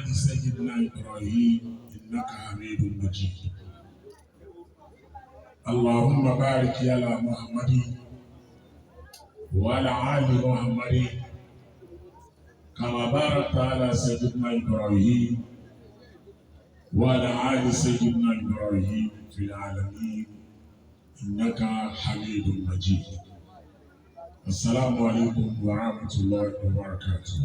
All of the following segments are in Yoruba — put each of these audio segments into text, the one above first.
آل سيدنا إبراهيم إنك حميد مجيد. اللهم بارك على محمد وعلى آل محمد كما باركت على سيدنا إبراهيم وعلى آل سيدنا إبراهيم في العالمين إنك حميد مجيد. السلام عليكم ورحمة الله وبركاته.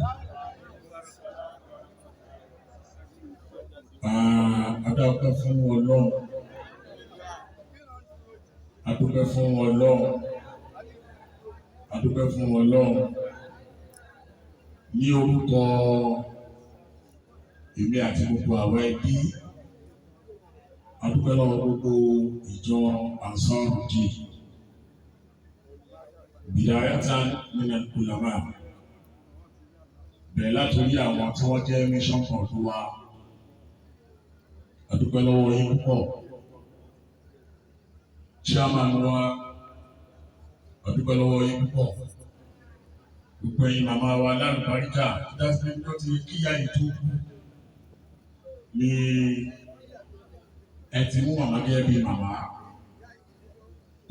Adúpẹ́ fún Ọlọ́run, adúpẹ́ fún Ọlọ́run, adúpẹ́ fún Ọlọ́run ní orúkọ èmi àti gbogbo àwọn ẹbí. Adúpẹ́ lọ́wọ́ gbogbo ìjọ Ansarudeen Bidayatan minal ulama, bẹ̀rẹ̀ látòrí àwọn tí wọ́n jẹ́ mission kan tó wá. Adúpẹ́ lọ́wọ́ yín púpọ̀. Chairman wa, adúpẹ́ lọ́wọ́ yín púpọ̀. Gbogbo ẹ̀yin màmá wa lálùbáríkà dáṣẹ́ tó ti kíyà ètò kú ní ẹ ti mú màmá gẹ́gẹ́ bí màmá.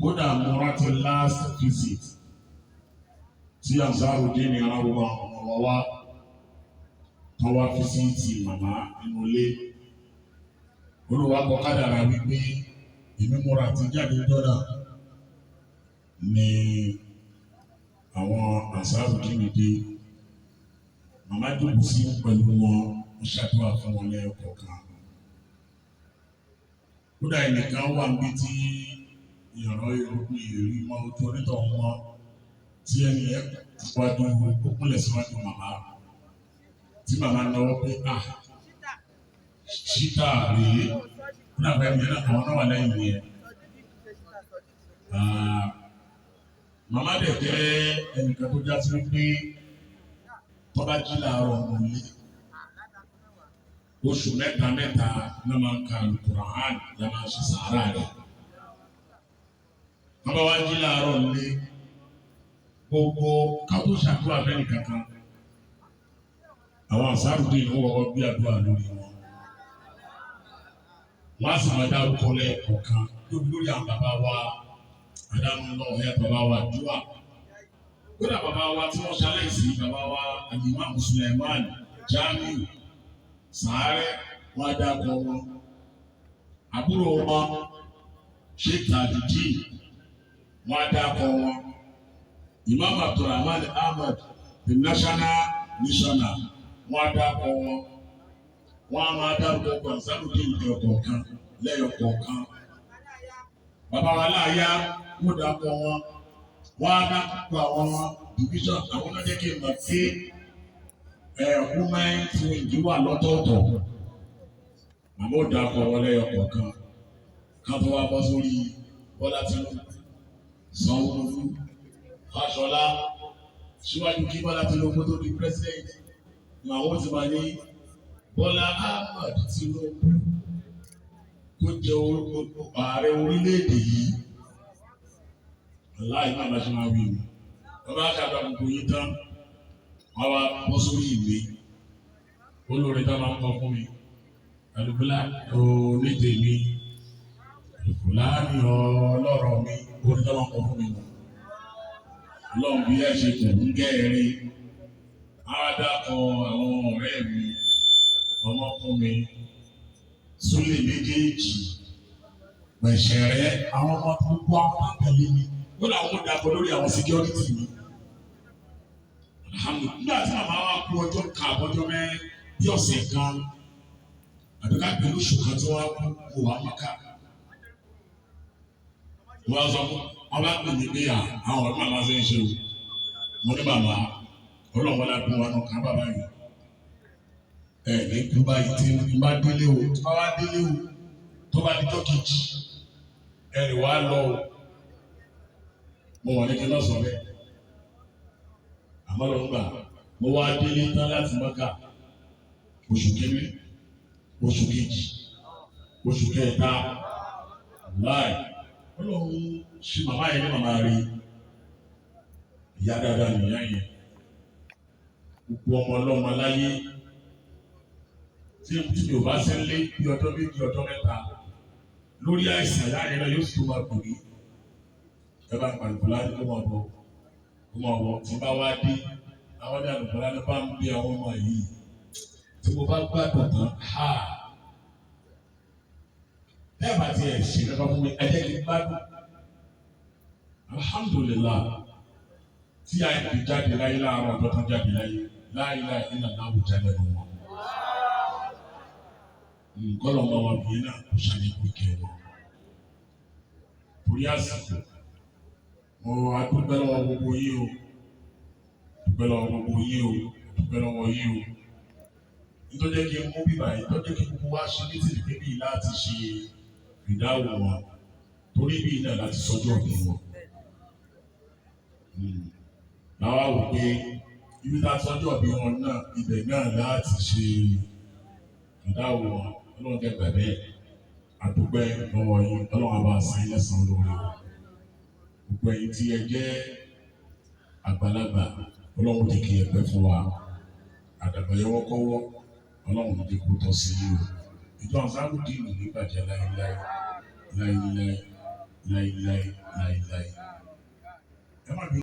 Kódà mo rántí last visit tí Ansarudeen ní ara gbogbo àwọn ọmọ wa tó wá fisiti màmá nínú ilé. Olúwa kọ kádàrá wípé èmi múra àti jáde dọ́là ní àwọn Ansarudeen dé. Màmá jókòó sí pẹ̀lú wọn, ó ṣàdúrà fún wọn lẹ́ẹ̀kọ̀ọ̀kan. Kódà ẹnìkan wà níbi tí ìyàrá ìrògùn ìrírí mọ́ ojú onítọ̀ wọn tí ẹni ẹ̀ wájú ó kúnlẹ̀ síwájú màmá. Tí màmá náwó pé ṣíta rèé, kúnlẹ̀ àbẹ́ mi náà àwọn náà wà lẹ́yìn yẹn. Màmá dẹ̀ jẹ́ ẹnìkan tó já sí pé tọ́ba jí làárọ̀ nílé. Oṣù mẹ́ta náà máa ń ka Al-Qur'an, la máa ń ṣe sàárà rẹ̀. Tọ́ba wá jí làárọ̀ nílé, gbogbo káwọ́ ṣàdúrà bẹ́ẹ̀ nìkan kan. Àwọn Ansarudeen ní wọ́n bí àdúrà lórí wọn. Wọ́n á sì máa dárúkọ lẹ́ẹ̀kọ̀ọ̀kan lórí àwọn bàbá wa àdánù lọ́wọ́ ẹ̀ bàbá wa dúà. Kódà bàbá wa tí wọ́n ṣaláìsí bàbá wa Imam Suleiman Jamiu Sàárẹ̀ wọ́n á dákọ̀ wọn. Àbúrò wọn Sheikh Tajudeen wọ́n á dákọ̀ wọn. Imam Abdulrahman Ahmad the national missioner wọ́n á dákọ̀ wọn. Wọ́n á máa dárúkọ Ansarudeen lẹ́yọ̀kọ̀ọ̀kan. Bàbá wa láàyà wọ́n dákọ̀ wọn. Wọ́n á dákọ̀ àwọn division àwọn ọlọ́jẹ́ kí n mọ̀ sí women wing wà lọ́tọ̀ọ̀tọ̀. Màmá ò dákọ̀ wọn lẹ́yọ̀kọ̀ọ̀kan. Káfọ́ wa bọ́ sórí Bọ́lá Tinubu, Sanwó-Olú, Fáṣọlá. Síwájú kí Bọ́lá Tinubu tó di president, àwọn ti máa ní Bọ́lá Ahmed Tinubu kó jẹ́ ààrẹ orílẹ̀-èdè yìí. Aláì máa bá ṣe máa wí mi. Bàbá àkàdá gbogbo yín tán, wọ́n wá bọ́ sórí ìwé. Olórí tá máa ń kọ fún mi. Àlùbọ́lá onídè mi. Àlùbọ́lá ni ọlọ́rọ̀ mi. Orí tá máa ń kọ fún mi. Ọlọ́run bí ẹ ṣe kò ń gẹ́rin. Á dákọ̀ àwọn ọ̀rẹ́ mi, ọmọkùnrin, Súlè méjèèjì, Pẹ̀ṣẹ̀rẹ́, àwọn ọmọ tó ń gbọ́ àwọn àtẹ̀lé mi. Ó làwọn dàpọ̀ lórí àwọn security mi. Nígbà tí màmá wa kú ọjọ́ kan àbọ̀jọ́ mẹ́rin bí ọ̀sẹ̀ kan, àbíká pẹ̀lú oṣù kan tí wọ́n kú wá Mákà. Wọ́n sọ fún wọn bá pè mí pé àwọn ọ̀rẹ́ màmá ṣe ń ṣe o. Mo ní màmá Ọlọ́run wọlé àdúgbò wa náà kàn bàbá yìí. Ní kú báyìí tí n bá délé o, tí wọ́n bá délé o, tó bá dijọ́ kejì, ẹnì wá lọ o. Mo wà ní kí n lọ sọ bẹ́ẹ̀. Àmọ́ lọ́wọ́ gbà, mo wá délé tán láti Mákà. Oṣù kìíní, oṣù kejì, oṣù kẹta, láì. Ọlọ́run ṣe màmá yẹn ní màmá rí. Ìyá dáadáa nìyá yẹn. Gbogbo ọmọ ọlọ́mọ láyé tí mi ò bá ṣe ń lé bí ọjọ́ méjì ọjọ́ mẹ́ta lórí àìsàn ìyá yẹn náà yóò sì tó máa gbòmí ẹ bá ń pa àlùkòlá ní kó máa bọ̀ tí bá wá dé àwọn ní àlùkòlá ní bá ń gbé àwọn ọmọ yìí tí mo bá gbàgbọ́ tán ha bẹ́ẹ̀ bá tiẹ̀ ṣe kankan fún mi ẹ̀jẹ̀ kì í gbádùn alhamdulillah tí a yẹ jáde láyé láàárọ̀ ọjọ́ tán jáde láyé láyé iná láwùjọ jáde lọ wọn. Nkọlọ ọmọ wa bìí náà kò ṣàlékún ìkẹ́ wọn. Torí àsìkò mo adúpẹ́ lọ́wọ́ gbogbo yín o dúpẹ́ lọ́wọ́ gbogbo yín o dúpẹ́ lọ́wọ́ yín o. Nítorí kí n mú bíbá yìí nítorí kí gbogbo wa ṣe ní tìlú bíbí láti ṣe ìdáhùn wọn torí bí náà láti sọjọ́ òbí wọn. Làwa wò pé ibi tá a sọjọ́ òbí wọn náà ibẹ̀ náà láti ṣe ìdáhùn wọn ọlọ́run kẹgbẹ́ bẹ́ẹ̀ àdúgbẹ́ lọ́wọ́ yín ọlọ́run àbá sí lẹ́sàn-án lórí gbogbo ẹ̀yin tí ẹ jẹ́ àgbàlagbà ọlọ́run ti kí ẹ pẹ́ fún wa àdàgbà yọwọ́ kọ́wọ́ ọlọ́run ti kú tọ́ sí yìí o ìjọ àǹsáàbù dìínù nígbàjẹ́ láéláé láéláé láéláé láéláé ẹ má bí.